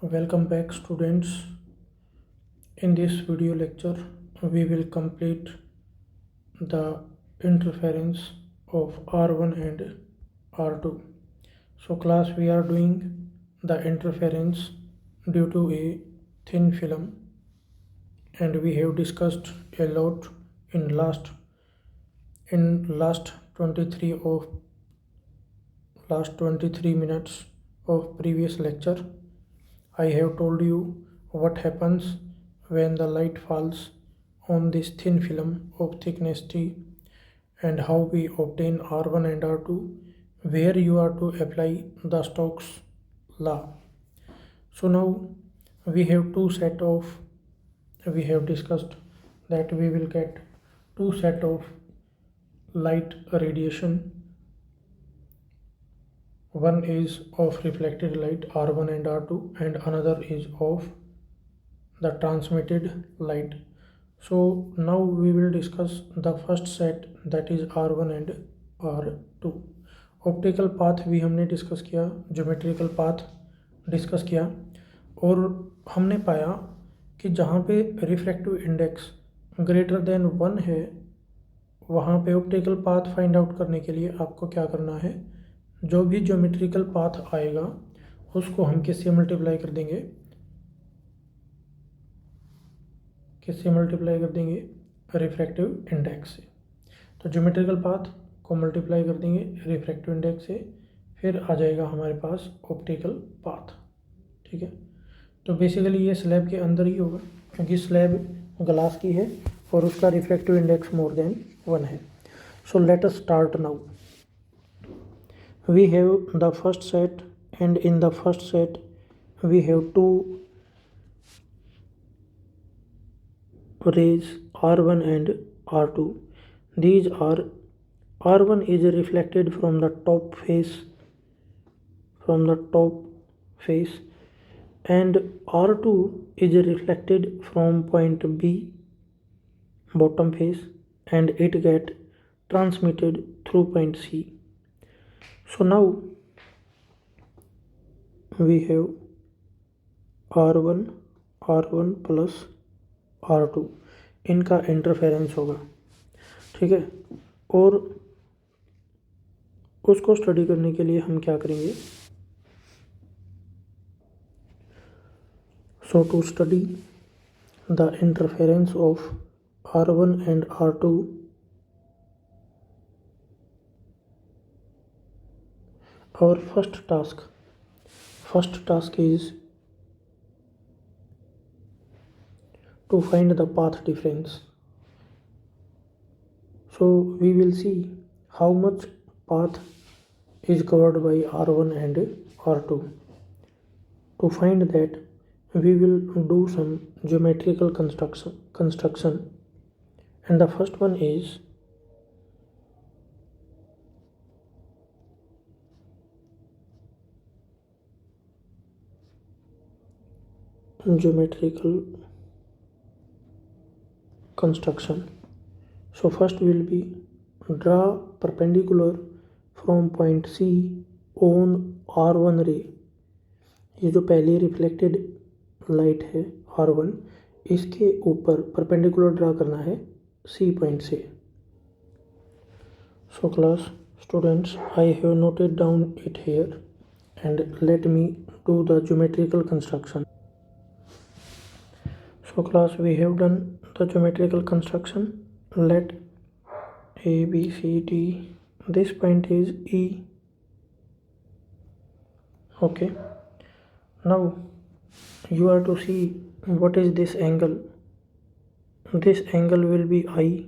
Welcome back, students. In this video lecture, we will complete the interference of R1 and R2. So, class, we are doing the interference due to a thin film, and we have discussed a lot in last 23 minutes of previous lecture. I have told you what happens when the light falls on this thin film of thickness T and how we obtain R1 and R2, where you are to apply the Stokes law. So now we have we have discussed that we will get two set of light radiation. One is of reflected light R1 and R2 and another is of the transmitted light. So now we will discuss the first set, that is R1 and R2. Optical path भी हमने discuss किया, geometrical path discuss किया, और हमने पाया कि जहाँ पे रिफ्रैक्टिव इंडेक्स ग्रेटर देन 1 है वहाँ पे ऑप्टिकल पाथ फाइंड आउट करने के लिए आपको क्या करना है, जो भी ज्योमेट्रिकल पाथ आएगा उसको हम किससे मल्टीप्लाई कर देंगे, रिफ्रैक्टिव इंडेक्स से। तो ज्योमेट्रिकल पाथ को मल्टीप्लाई कर देंगे रिफ्रैक्टिव इंडेक्स से, फिर आ जाएगा हमारे पास ऑप्टिकल पाथ। ठीक है, तो बेसिकली ये स्लैब के अंदर ही होगा क्योंकि स्लैब ग्लास की है और उसका रिफ्रैक्टिव इंडेक्स मोर देन 1 है। So let us start now. We have the first set and in the first set we have two rays R1 and R2. These are R1 is reflected from the top face and R2 is reflected from point B bottom face and it get transmitted through point C. So now we have R1 plus R2, इनका interference होगा। ठीक है, और उसको study करने के लिए हम क्या करेंगे, so to study the interference of R1 and R2 our first task is to find the path difference. So we will see how much path is covered by R1 and R2. To find that, we will do some geometrical construction, and the first one is geometrical construction. So first will be draw perpendicular from point C on R1 ray. ये जो पहली reflected light है R1, इसके ऊपर perpendicular draw करना है C point से। So class students, I have noted down it here and let me do the geometrical construction. So class, we have done the geometrical construction. Let A, B, C, D, this point is E. Okay, now you are to see what is this angle. This angle will be I.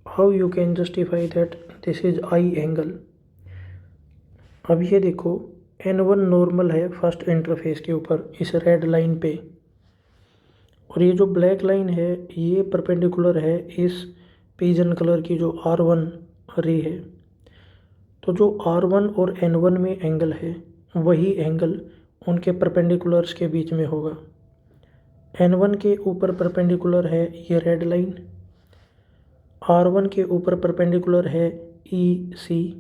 How you can justify that this is I angle? अब ये देखो, N1 normal है first interface के ऊपर इस red line पे, और ये जो ब्लैक लाइन है ये परपेंडिकुलर है इस पिजन कलर की जो R1 रे है। तो जो R1 और N1 में एंगल है वही एंगल उनके परपेंडिकुलर्स के बीच में होगा। N1 के ऊपर परपेंडिकुलर है ये रेड लाइन, R1 के ऊपर परपेंडिकुलर है EC।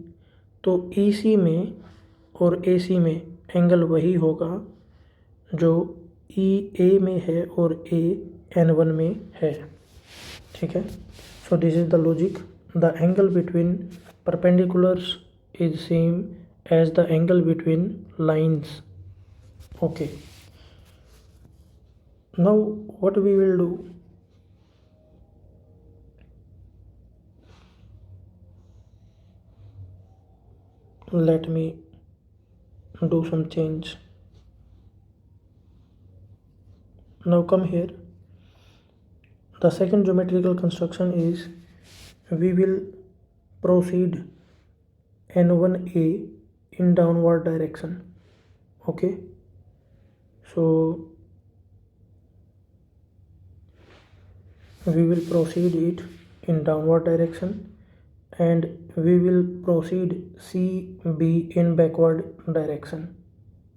तो EC में और AC में एंगल वही होगा जो ई ए में है और ए N1 में है, ठीक है। So this is the logic, the angle between perpendiculars is same as the angle between lines. Okay, now what we will do, let me do some change. Now come here, the second geometrical construction is we will proceed N1A in downward direction. Okay, so we will proceed it in downward direction and we will proceed CB in backward direction.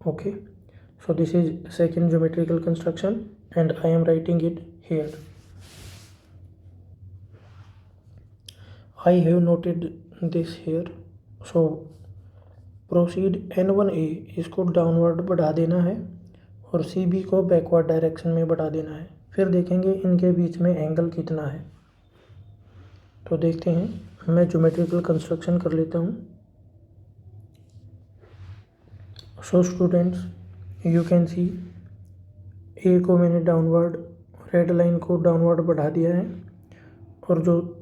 Okay, so this is second geometrical construction and I am writing it here. I have noted this here. So proceed N1A इसको downward बढ़ा देना है और CB को backward direction में बढ़ा देना है। फिर देखेंगे इनके बीच में एंगल कितना है। तो देखते हैं, मैं ज्योमेट्रिकल कंस्ट्रक्शन कर लेता हूँ। So students, you can see A को मैंने डाउनवर्ड, रेड लाइन को डाउनवर्ड बढ़ा दिया है और जो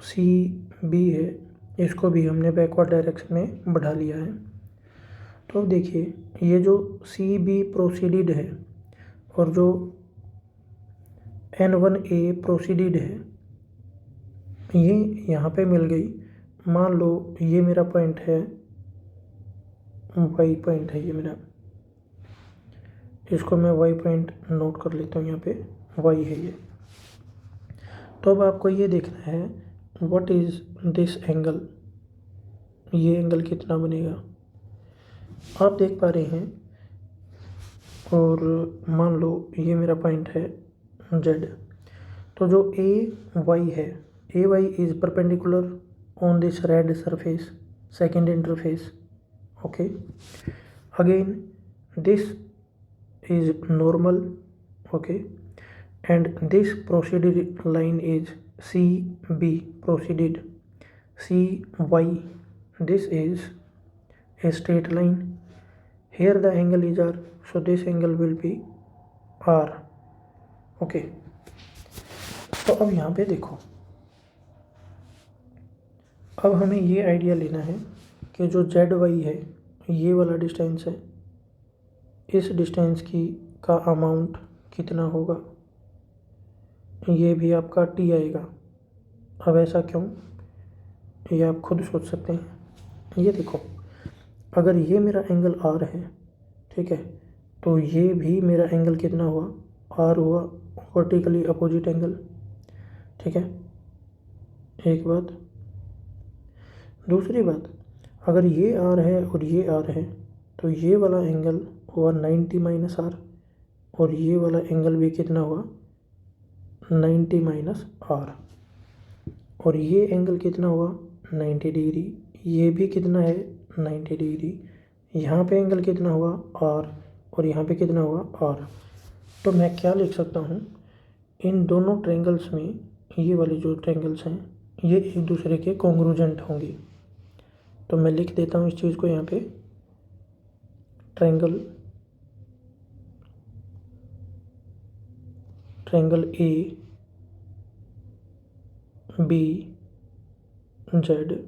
CB है इसको भी हमने बैकवर्ड डायरेक्शन में बढ़ा लिया है। तो देखिए, ये जो CB प्रोसीडिड है और जो N1A प्रोसीडिड है, ये यहाँ पे मिल गई। मान लो ये मेरा पॉइंट है, वाई पॉइंट है ये मेरा, इसको मैं वाई पॉइंट नोट कर लेता हूँ, यहाँ पे वाई है ये। तो अब आपको ये देखना है व्हाट इज़ दिस एंगल, ये एंगल कितना बनेगा। आप देख पा रहे हैं, और मान लो ये मेरा पॉइंट है जेड। तो जो ए वाई है, A Y is perpendicular on this red surface, second interface. Okay, again this is normal, okay, and this proceeded line is CB proceeded, CY, this is a straight line. Here the angle is R, so this angle will be R. Okay, तो अब यहाँ पे देखो, अब हमें ये idea लेना है कि जो ZY है, ये वाला डिस्टेंस है, इस डिस्टेंस का अमाउंट कितना होगा। ये भी आपका T आएगा। अब ऐसा क्यों, ये आप खुद सोच सकते हैं। ये देखो, अगर ये मेरा एंगल R है, ठीक है, तो ये भी मेरा एंगल कितना हुआ, R हुआ, वर्टिकली अपोजिट एंगल, ठीक है। एक बात, दूसरी बात, अगर ये R है और ये R है, तो ये वाला एंगल हुआ 90 माइनस R और ये वाला एंगल भी कितना हुआ, 90 माइनस R, और ये एंगल कितना हुआ, 90 डिग्री। ये भी कितना है, 90 डिग्री। यहाँ पे एंगल कितना हुआ, R, और यहाँ पे कितना हुआ, R। तो मैं क्या लिख सकता हूँ, इन दोनों ट्रायंगल्स में ये वाले जो ट्रायंगल्स हैं ये एक दूसरे के कॉन्ग्रुजेंट होंगे। तो मैं लिख देता हूँ इस चीज़ को यहाँ पे, triangle A B Z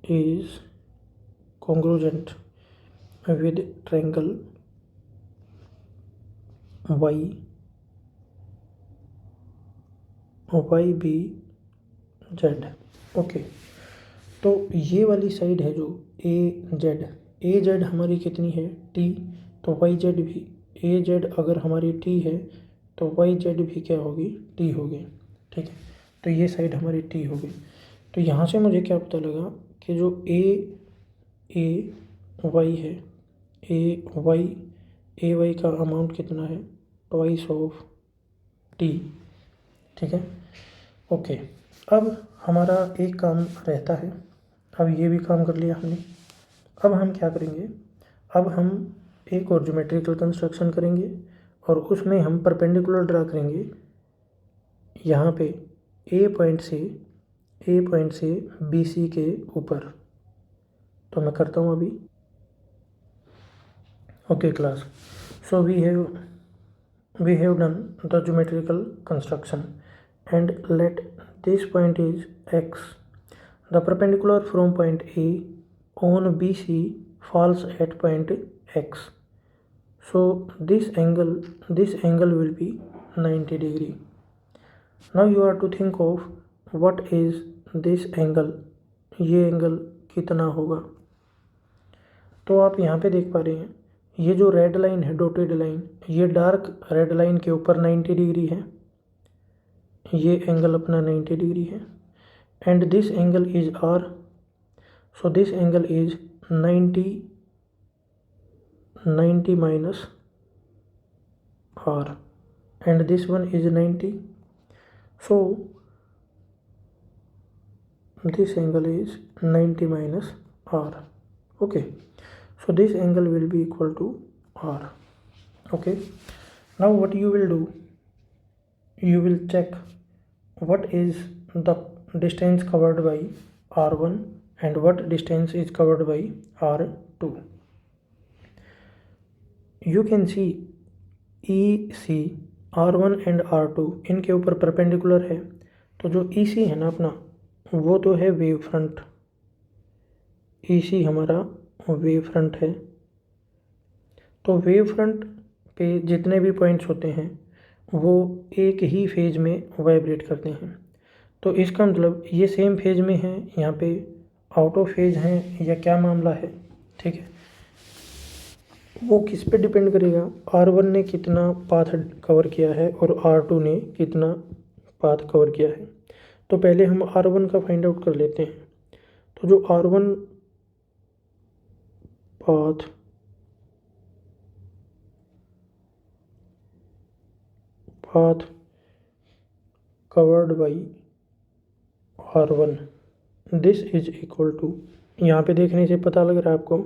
is congruent with triangle YB Z। Okay, तो ये वाली साइड है जो AZ हमारी कितनी है, T, तो YZ भी, AZ अगर हमारी T है तो YZ भी क्या होगी, T होगी, ठीक है। तो ये साइड हमारी T हो गई। तो यहाँ से मुझे क्या पता लगा कि जो AY है, AY का अमाउंट कितना है, ट्वाइस ऑफ T, ठीक है। ओके, अब हमारा एक काम रहता है, अब ये भी काम कर लिया हमने। अब हम क्या करेंगे, अब हम एक और ज्योमेट्रिकल कंस्ट्रक्शन करेंगे और उसमें हम परपेंडिकुलर ड्रा करेंगे यहाँ पे ए पॉइंट से बी सी के ऊपर। तो मैं करता हूँ अभी। Okay class, so we have done the geometrical construction and let this point is x. The perpendicular from point A on BC falls at point x. So this angle will be 90 degree. Now you are to think of what is this angle. ये angle कितना होगा? तो आप यहाँ पे देख पा रहे हैं, ये जो रेड लाइन है, डॉटेड लाइन, ये डार्क रेड लाइन के ऊपर 90 डिग्री है। ये एंगल अपना 90 डिग्री है and this angle is R. So this angle is 90 minus R and this one is 90. So this angle is 90 minus r. Okay, so this angle will be equal to r. Okay, now what you will do, you will check what is the distance covered by r1 and what distance is covered by r2. You can see EC R1 and R2 इनके ऊपर perpendicular है। तो जो EC है ना अपना, वो तो है वेव फ्रंट। EC हमारा वेव फ्रंट है। तो वेव फ्रंट पे जितने भी पॉइंट्स होते हैं वो एक ही फेज में वाइब्रेट करते हैं। तो इसका मतलब ये सेम फेज में है, यहाँ पे आउट ऑफ फेज हैं या क्या मामला है, ठीक है। वो किस पे डिपेंड करेगा, R1 ने कितना पाथ कवर किया है और R2 ने कितना पाथ कवर किया है। तो पहले हम R1 का फाइंड आउट कर लेते हैं। तो जो R1 path covered by R1, this is equal to, यहाँ पे देखने से पता लग रहा है आपको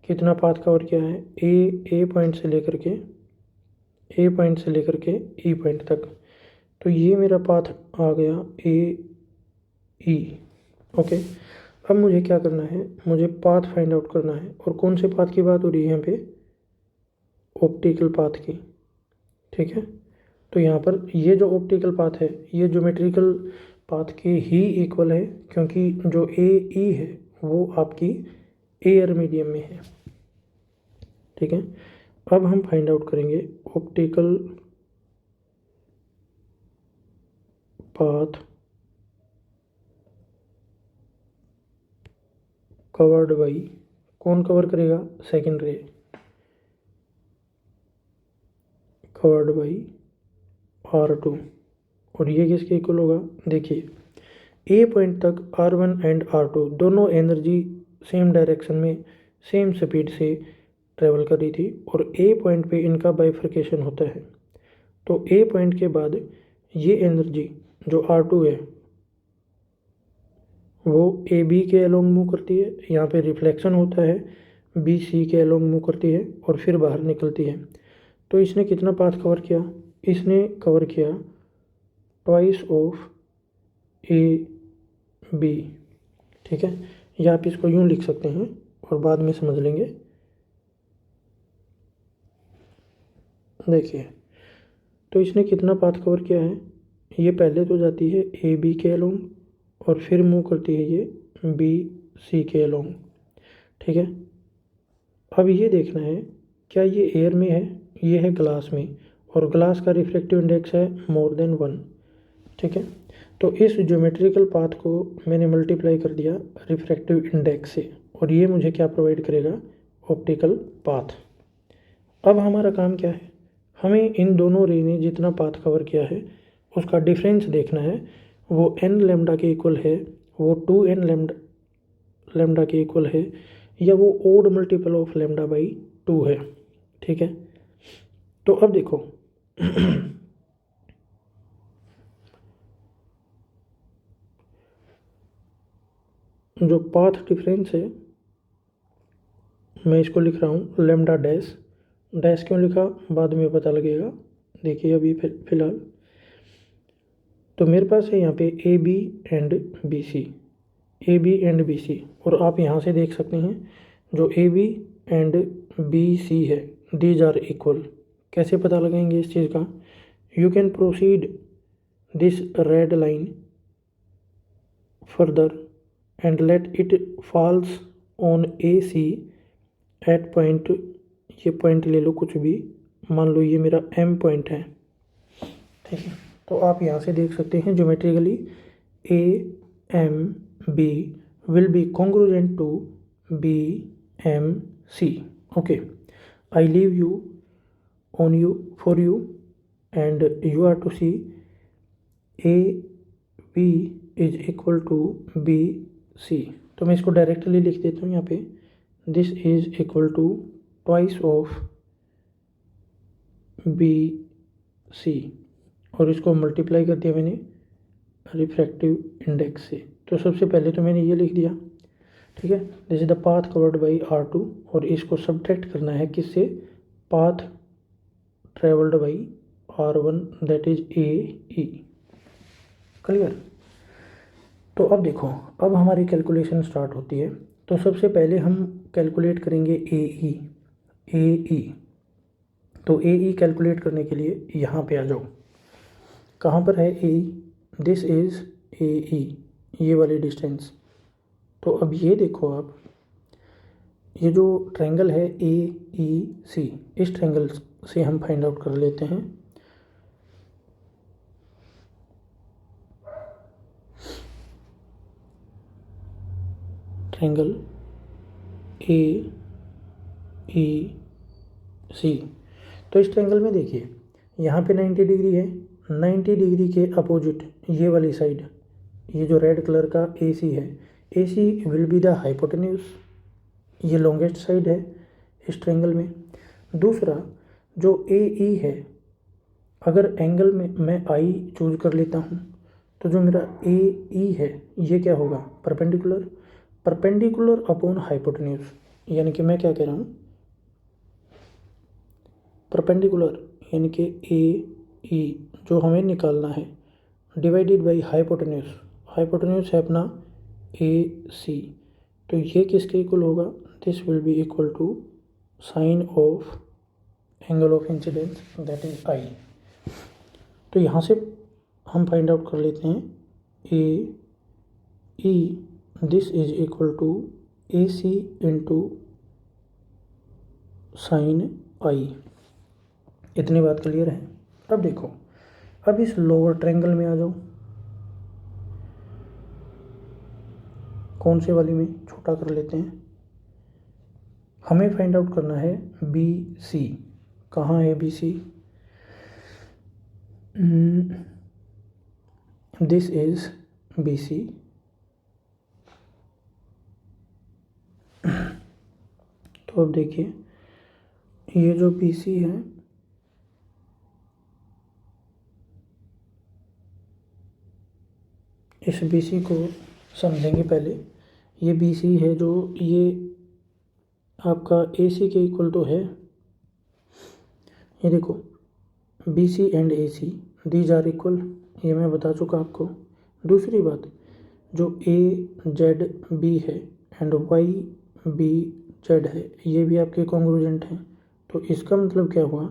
कितना पाथ कवर किया है। ए पॉइंट से लेकर के ई पॉइंट तक। तो ये मेरा पाथ आ गया ई। ओके, अब मुझे क्या करना है, मुझे पाथ फाइंड आउट करना है। और कौन से पाथ की बात हो रही है यहाँ पे, ऑप्टिकल पाथ की, ठीक है। तो यहाँ पर ये जो ऑप्टिकल पाथ है ये ज्योमेट्रिकल पाथ के ही इक्वल है, क्योंकि जो ए ई है वो आपकी एयर मीडियम में है, ठीक है। अब हम फाइंड आउट करेंगे ऑप्टिकल पाथ कवर्ड बाई, कौन कवर करेगा, सेकेंड रे कवर्ड बाई R2। और ये किसके इक्वल होगा, देखिए ए पॉइंट तक R1 एंड R2 दोनों एनर्जी सेम डायरेक्शन में सेम स्पीड से ट्रेवल कर रही थी और ए पॉइंट पे इनका बाइफर्केशन होता है। तो ए पॉइंट के बाद ये एनर्जी जो R2 है वो ए बी के अलोंग मूव करती है, यहाँ पे रिफ्लेक्शन होता है, बी सी के अलोंग मूव करती है और फिर बाहर निकलती है। तो इसने कितना पाथ कवर किया, इसने कवर किया ट्वाइस ऑफ ए बी, ठीक है। या आप इसको यूँ लिख सकते हैं और बाद में समझ लेंगे। देखिए, तो इसने कितना पाथ कवर किया है, ये पहले तो जाती है ए बी के अलोंग और फिर मूव करती है ये बी सी के अलोंग, ठीक है। अब ये देखना है क्या ये एयर में है, ये है ग्लास में, और ग्लास का रिफ्रैक्टिव इंडेक्स है मोर देन 1, ठीक है। तो इस ज्योमेट्रिकल पाथ को मैंने मल्टीप्लाई कर दिया रिफ्रैक्टिव इंडेक्स से और ये मुझे क्या प्रोवाइड करेगा, ऑप्टिकल पाथ। अब हमारा काम क्या है, हमें इन दोनों रे ने जितना पाथ कवर किया है उसका डिफरेंस देखना है। वो n लेमडा के इक्वल है, वो 2n लेमडा के इक्वल है, या वो odd multiple of lambda by 2 है, ठीक है। तो अब देखो जो पाथ डिफरेंस है मैं इसको लिख रहा हूँ लेमडा डैश। डैश क्यों लिखा बाद में पता लगेगा। देखिए अभी फिलहाल तो मेरे पास है यहाँ पे A B and B C, A B and B C, और आप यहाँ से देख सकते हैं जो A B and B C है दीज आर इक्वल। कैसे पता लगाएंगे इस चीज़ का? You can proceed this red line further and let it falls on A C at point, ये पॉइंट ले लो कुछ भी, मान लो ये मेरा एम पॉइंट है, ठीक है। तो आप यहाँ से देख सकते हैं geometrically A M B will be congruent to B M C. Okay, I leave you on you for you and you are to see A B is equal to B C. तो मैं इसको directly लिख देता हूँ यहाँ पे, this is equal to twice of B C, और इसको मल्टीप्लाई कर दिया मैंने रिफ्रैक्टिव इंडेक्स से। तो सबसे पहले तो मैंने ये लिख दिया, ठीक है, this is the path covered by R2, और इसको सब्ट्रैक्ट करना है किससे? Path travelled by R1 that is a E. Clear? तो अब देखो, अब हमारी कैलकुलेशन स्टार्ट होती है। तो सबसे पहले हम कैलकुलेट करेंगे ए ई। तो ए ई कैलकुलेट करने के लिए यहाँ पे आ जाओ। कहाँ पर है ए E? This is a E, ये वाली डिस्टेंस। तो अब ये देखो आप, ये जो ट्रायंगल है ए ई सी, इस ट्रायंगल से हम फाइंड आउट कर लेते हैं। ट्रायंगल ए ई सी, तो इस ट्रायंगल में देखिए यहाँ पे 90 डिग्री है, 90 डिग्री के अपोजिट ये वाली साइड, ये जो रेड कलर का ए सी है, ए सी विल बी द हाइपोटेन्यूज, ये लॉन्गेस्ट साइड है इस ट्रायंगल में। दूसरा जो ए ई है, अगर एंगल में मैं आई चूज कर लेता हूँ तो जो मेरा ए ई है ये क्या होगा? परपेंडिकुलर, परपेंडिकुलर अपॉन हाइपोटेन्यूज, यानी कि मैं क्या कह रहा हूँ, परपेंडिकुलर यानी कि ए ई जो हमें निकालना है डिवाइडेड बाई हाइपोटेन्यूज, हाइपोटेन्यूज है अपना ए सी, तो ये किसके इक्वल होगा? This will be equal to sine of angle of incidence that is I. तो यहाँ से हम फाइंड आउट कर लेते हैं A E, this is equal to A C into sine I. इतनी बात क्लियर है? अब देखो, अब इस लोअर ट्रायंगल में आ जाओ। कौन से वाली में? छोटा कर लेते हैं। हमें फाइंड आउट करना है बी सी। कहाँ है B C? This is B C. तो अब देखिए ये जो बी सी है, इस बी सी को समझेंगे पहले। ये बी सी है जो ये आपका ए सी के इक्वल तो है, ये देखो B C and A C these are equal, ये मैं बता चुका आपको। दूसरी बात, जो ए जेड बी है एंड वाई बी जेड है, ये भी आपके कॉन्ग्रुजेंट हैं। तो इसका मतलब क्या हुआ?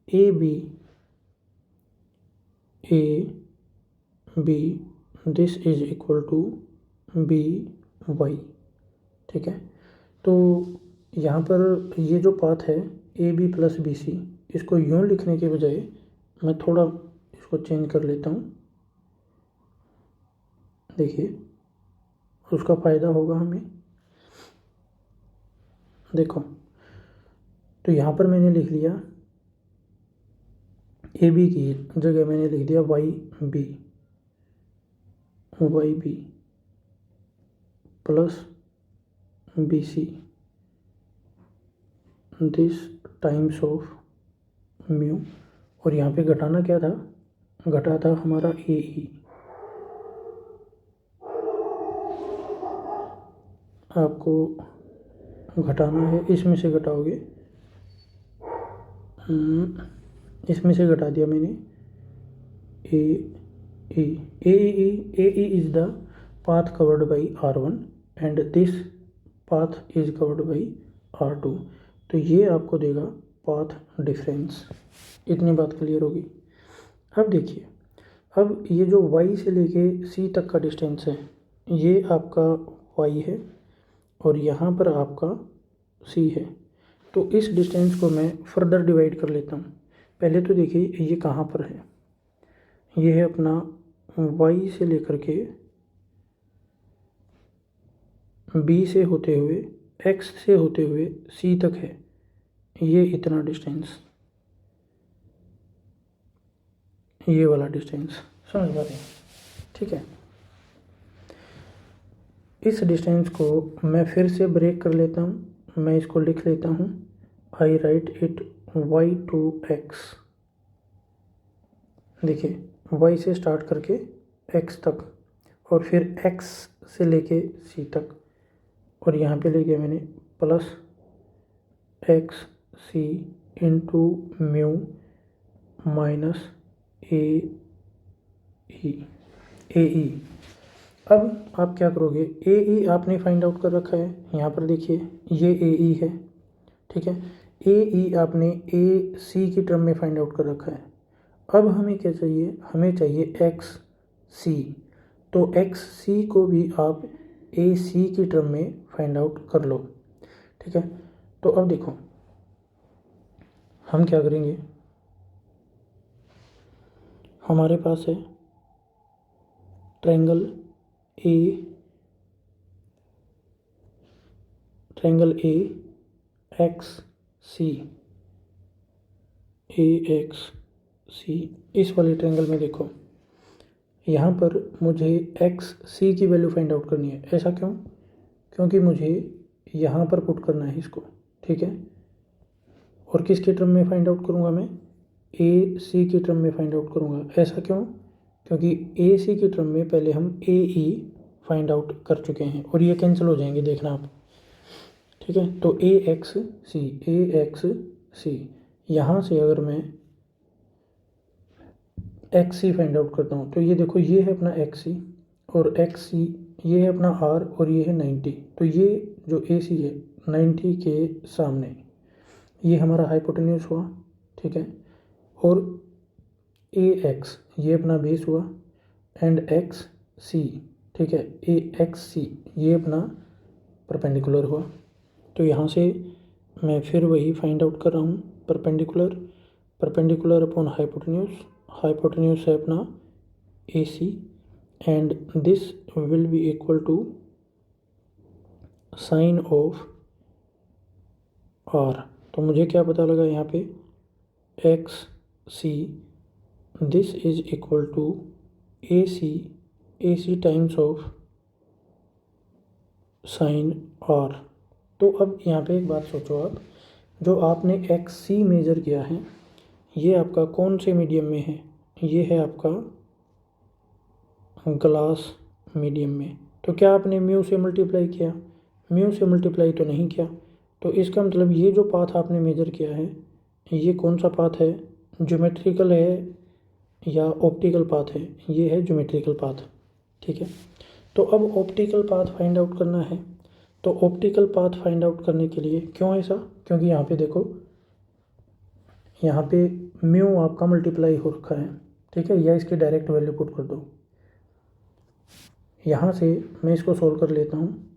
A B this is equal to B Y, ठीक है। तो यहाँ पर ये जो पाथ है A B plus B C, इसको यूँ लिखने के बजाय मैं थोड़ा इसको चेंज कर लेता हूँ, देखिए उसका फ़ायदा होगा हमें। देखो, तो यहाँ पर मैंने लिख लिया ए बी की जगह मैंने लिख दिया Y B plus B C this times of mu, और यहाँ पे घटाना क्या था? घटा था हमारा ए ई। आपको घटाना है, इसमें से घटाओगे, इसमें से घटा दिया मैंने A E is the path covered by R1 and this path is covered by R2। तो ये आपको देगा पाथ डिफरेंस। इतनी बात क्लियर होगी। अब देखिए, अब ये जो y से लेके c तक का डिस्टेंस है, ये आपका y है और यहाँ पर आपका c है। तो इस डिस्टेंस को मैं फर्दर डिवाइड कर लेता हूँ। पहले तो देखिए ये कहाँ पर है, ये है अपना y से लेकर के b से होते हुए x से होते हुए c तक है, ये इतना डिस्टेंस, ये वाला डिस्टेंस, समझ पा रहे हैं? ठीक है, इस डिस्टेंस को मैं फिर से ब्रेक कर लेता हूँ, मैं इसको लिख लेता हूँ, I write it y to x। देखिए y से स्टार्ट करके x तक और फिर x से लेके c तक, और यहाँ पे ले गया मैंने plus X C into mu minus A ई। अब आप क्या करोगे, ए ई आपने फाइंड आउट कर रखा है, यहाँ पर देखिए ये ए ई है, ठीक है। ए ई आपने ए सी की टर्म में फाइंड आउट कर रखा है। अब हमें क्या चाहिए, हमें चाहिए एक्स सी। तो एक्स सी को भी आप ए सी की टर्म में फाइंड आउट कर लो, ठीक है। तो अब देखो हम क्या करेंगे, हमारे पास है triangle A X C, A X C. इस वाले ट्रायंगल में देखो, यहाँ पर मुझे एक्स सी की वैल्यू फाइंड आउट करनी है। ऐसा क्यों? क्योंकि मुझे यहाँ पर पुट करना है इसको, ठीक है। और किसके टर्म में फाइंड आउट करूँगा मैं, ए सी की टर्म में फाइंड आउट करूँगा। ऐसा क्यों? क्योंकि ए सी की टर्म में पहले हम ए ई फाइंड आउट कर चुके हैं और ये कैंसिल हो जाएंगे, देखना आप, ठीक है। तो ए एक्स सी, यहाँ से अगर मैं एक्स सी फाइंड आउट करता हूँ तो ये देखो, ये है अपना एक्स सी और एक्स सी, ये है अपना आर और ये है 90। तो ये जो ए सी है 90 के सामने, ये हमारा हाइपोटेन्यूस हुआ, ठीक है। और ए एक्स ये अपना बेस हुआ एंड एक्स सी, ठीक है, ए एक्स सी ये अपना परपेंडिकुलर हुआ। तो यहाँ से मैं फिर वही फाइंड आउट कर रहा हूँ, परपेंडिकुलर अपॉन हाइपोटेन्यूस है अपना A C and this will be equal to sine of R. तो मुझे क्या पता लगा यहाँ पे, X C this is equal to A C times of sine R. तो अब यहाँ पे एक बात सोचो आप, जो आपने एक्स सी मेजर किया है, ये आपका कौन से मीडियम में है, ये है आपका ग्लास मीडियम में। तो क्या आपने म्यू से मल्टीप्लाई किया? म्यू से मल्टीप्लाई तो नहीं किया। तो इसका मतलब ये जो पाथ आपने मेजर किया है, ये कौन सा पाथ है, ज्योमेट्रिकल है या ऑप्टिकल पाथ है? ये है ज्योमेट्रिकल पाथ, ठीक है। तो अब ऑप्टिकल पाथ फाइंड आउट करना है। तो ऑप्टिकल पाथ फाइंड आउट करने के लिए क्यों ऐसा, क्योंकि यहाँ पे देखो, यहाँ पे म्यू आपका मल्टीप्लाई हो रखा है, ठीक है, या इसकी डायरेक्ट वैल्यू पुट कर दो। यहाँ से मैं इसको सोल्व कर लेता हूँ,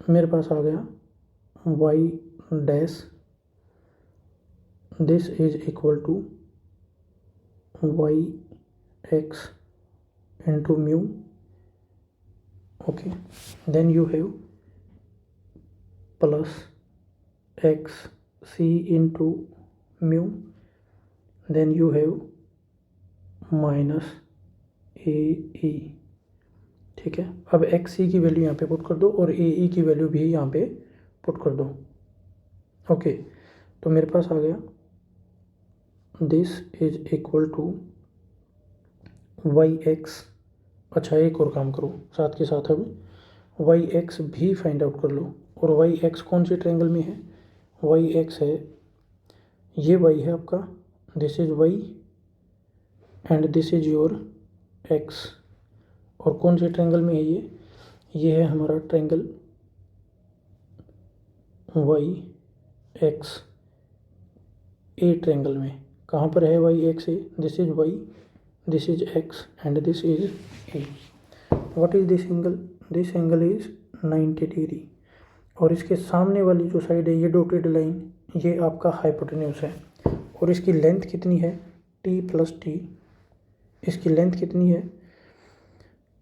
मेरे पास आ गया Y dash this is equal to Y X into mu, okay. Then you have plus X C into mu, then you have minus A E, ठीक है। अब एक्स सी की वैल्यू यहाँ पे पुट कर दो और ए ई की वैल्यू भी यहाँ पे पुट कर दो, ओके। तो मेरे पास आ गया this is equal to Y X. अच्छा एक और काम करो साथ के साथ, अब वाई एक्स भी फाइंड आउट कर लो। और वाई एक्स कौन से ट्रायंगल में है? वाई एक्स है, ये वाई है आपका, this is Y and this is your X. और कौन से ट्रायंगल में है ये है हमारा triangle Y X A triangle में। कहाँ पर है Y X A? This is Y, this is X and this is A. What is this angle? This angle is 90 degree. और इसके सामने वाली जो साइड है, ये डॉटेड लाइन, ये आपका हाइपोटेन्यूज है। और इसकी लेंथ कितनी है? T plus T. इसकी लेंथ कितनी है?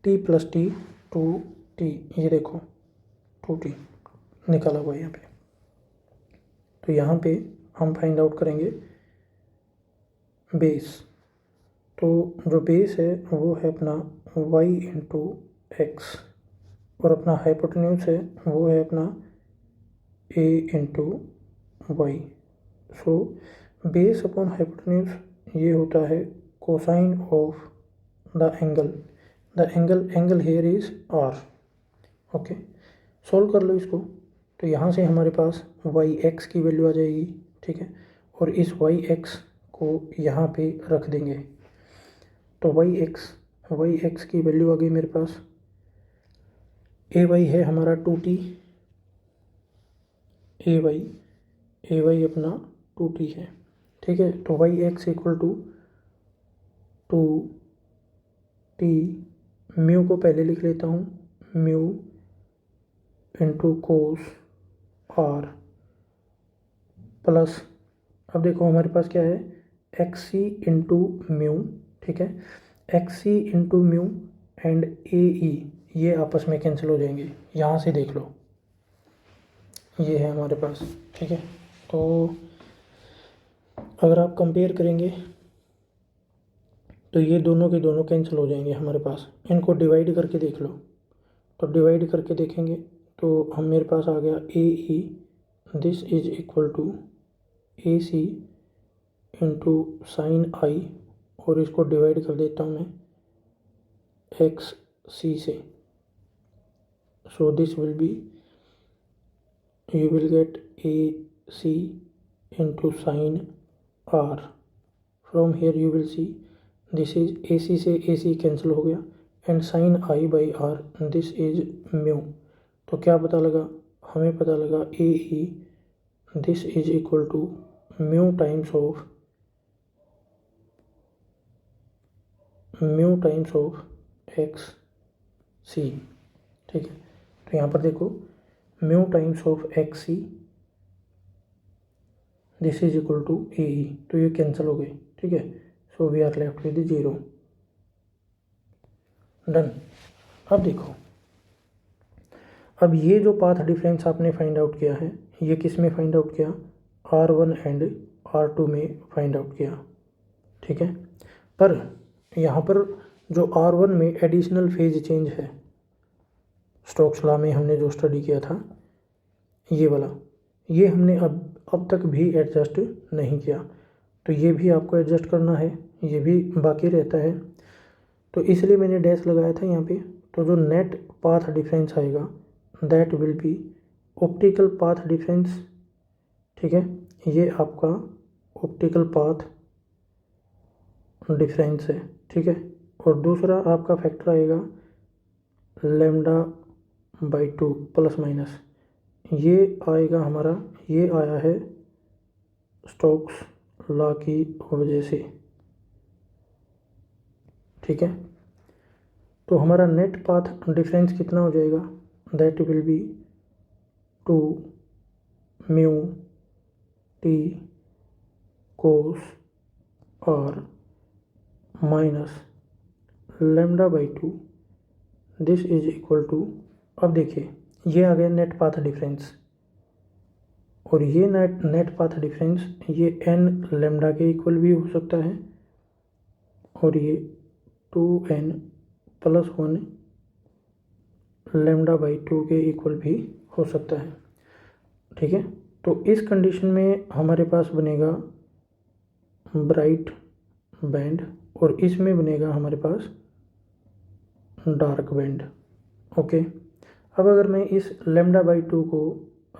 T plus T, 2t। ये देखो 2t निकाला हुआ है यहाँ पे। तो यहाँ पे हम फाइंड आउट करेंगे बेस। तो जो बेस है वो है अपना y इंटू एक्स, और अपना हाइपोटेन्यूज है वो है अपना a into Y. So base upon hypotenuse ये होता है cosine of the angle here is r। ओके, सोल्व कर लो इसको। तो यहाँ से हमारे पास वाई एक्स की वैल्यू आ जाएगी, ठीक है। और इस वाई एक्स को यहाँ पे रख देंगे। तो वाई एक्स की वैल्यू आ गई मेरे पास। ए वाई है हमारा 2t, ए वाई अपना 2t है, ठीक है। तो Y X equal to 2t, mu को पहले लिख लेता हूँ, mu into cos R plus, अब देखो हमारे पास क्या है, एक्स सी इंटू म्यू, ठीक है। X C into mu and A E, ये आपस में कैंसिल हो जाएंगे। यहाँ से देख लो, ये है हमारे पास, ठीक है। तो अगर आप कंपेयर करेंगे तो ये दोनों के दोनों कैंसिल हो जाएंगे हमारे पास। इनको डिवाइड करके देख लो। तो डिवाइड करके देखेंगे तो हम, मेरे पास आ गया A E, this is equal to A C into sine I, और इसको डिवाइड कर देता हूँ मैं एक्स सी से। So this will B, you will get AC into sin R. From here you will see this is AC से AC cancel हो गया and sin I by R, this is mu. तो क्या पता लगा हमें? पता लगा AE this is equal to mu times of X C, ठीक है। तो यहाँ पर देखो mu times of X C, this is equal to A E. तो ये कैंसिल हो गई, ठीक है। So we are left with 0। Done. अब देखो, अब ये जो पाथ डिफरेंस आपने फाइंड आउट किया है, ये किस में फाइंड आउट किया? R1 एंड R2 में फाइंड आउट किया, ठीक है। पर यहाँ पर जो R1 में एडिशनल फेज चेंज है, स्टोक्स लॉ में हमने जो स्टडी किया था ये वाला, ये हमने अब तक भी एडजस्ट नहीं किया। तो ये भी आपको एडजस्ट करना है, ये भी बाकी रहता है। तो इसलिए मैंने डैश लगाया था यहाँ पे। तो जो नेट पाथ डिफरेंस आएगा that will B optical path difference, ठीक है। ये आपका ऑप्टिकल पाथ डिफरेंस है, ठीक है। और दूसरा आपका फैक्टर आएगा λ/2 प्लस माइनस, ये आएगा हमारा, ये आया है स्टोक्स लॉ की वजह से, ठीक है। तो हमारा नेट पाथ डिफरेंस कितना हो जाएगा? That will be 2 mu T cos R minus λ/2, this is equal to, अब देखिए ये आ गया नेट पाथ डिफरेंस, और ये नेट पाथ डिफरेंस ये n लैम्डा के इक्वल भी हो सकता है, और ये 2n प्लस 1 λ/2 के इक्वल भी हो सकता है, ठीक है। तो इस कंडीशन में हमारे पास बनेगा ब्राइट बैंड, और इसमें बनेगा हमारे पास डार्क बैंड, ओके। अब अगर मैं इस लेमडा बाई टू को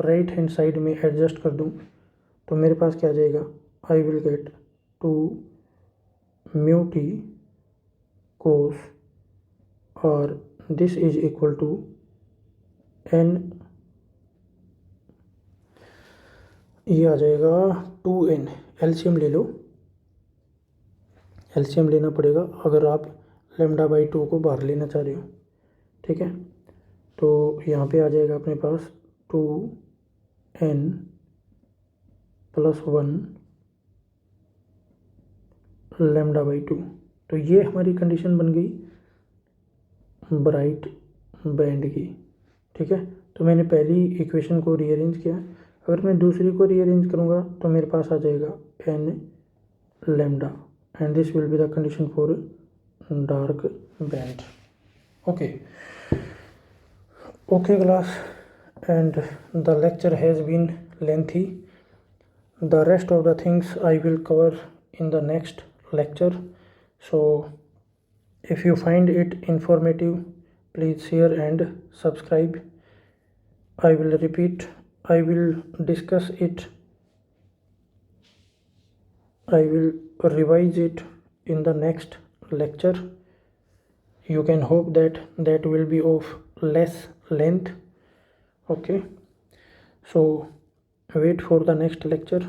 राइट हैंड साइड में एडजस्ट कर दूं तो मेरे पास क्या आ जाएगा, I will get 2 mu T cos और this is equal to N, ये आ जाएगा 2n। एलसीएम ले लो, एलसीएम लेना पड़ेगा अगर आप लेमडा बाई टू को बाहर लेना चाह रहे हो, ठीक है। तो यहाँ पे आ जाएगा अपने पास 2n plus 1 lambda by to. तो ये हमारी कंडीशन बन गई ब्राइट बैंड की, ठीक है। तो मैंने पहली इक्वेशन को रीअरेंज किया, अगर मैं दूसरी को रीअरेंज करूँगा तो मेरे पास आ जाएगा n lambda and this will be the condition for dark band. Okay class, and the lecture has been lengthy. The rest of the things I will cover in the next lecture. So if you find it informative, please share and subscribe. I will repeat, I will discuss it, I will revise it in the next lecture. You can hope that that will be of less length. Okay, so wait for the next lecture.